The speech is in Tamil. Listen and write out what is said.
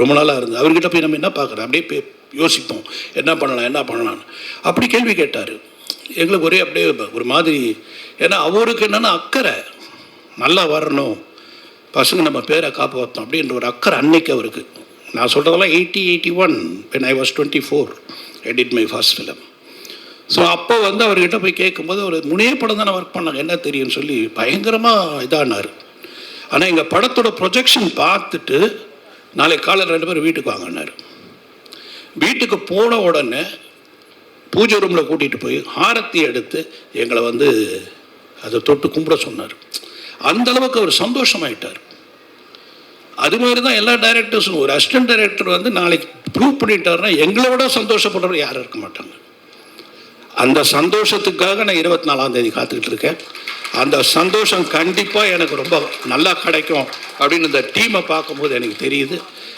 ரொம்ப நாளாக இருந்தது. அவர்கிட்ட போய் நம்ம என்ன பார்க்குறோம், அப்படியே யோசிப்போம், என்ன பண்ணலான்னு அப்படி கேள்வி கேட்டார். எங்களுக்கு ஒரே அப்படியே ஒரு மாதிரி, ஏன்னா அவருக்கு என்னென்னா அக்கறை, நல்லா வரணும், பசங்க நம்ம பேரை காப்பாற்றோம் அப்படின்ற ஒரு அக்கறை அன்னைக்கு அவருக்கு. நான் சொல்கிறதெல்லாம் 81 when I was 24 I did my first film. So அப்போ அவர்கிட்ட போய் கேட்கும்போது ஒரு முனைய படம் தானே ஒர்க் பண்ணாங்க, என்ன தெரியும்னு சொல்லி பயங்கரமாக இதானார். ஆனால் எங்கள் படத்தோட ப்ரொஜெக்ஷன் பார்த்துட்டு நாளைக்கு காலையில் 2 பேரும் வீட்டுக்கு வாங்கினார். வீட்டுக்கு போன உடனே பூஜை ரூமில் கூட்டிகிட்டு போய் ஆரத்தி எடுத்து எங்களை அதை தொட்டு கும்பிட சொன்னார். அந்த அளவுக்கு அவர் சந்தோஷமாயிட்டார். அது மாதிரி தான் எல்லா டைரக்டர்ஸும். ஒரு அசிஸ்டன்ட் டைரக்டர் நாளைக்கு ப்ரூவ் பண்ணிட்டாருன்னா எங்களை விட சந்தோஷப்படுறவர் யாரும் இருக்க மாட்டாங்க. அந்த சந்தோஷத்துக்காக நான் 24ஆம் தேதி காத்துக்கிட்டு இருக்கேன். அந்த சந்தோஷம் கண்டிப்பாக எனக்கு ரொம்ப நல்லா கிடைக்கும் அப்படின்னு இந்த டீமை பார்க்கும்போது எனக்கு தெரியுது.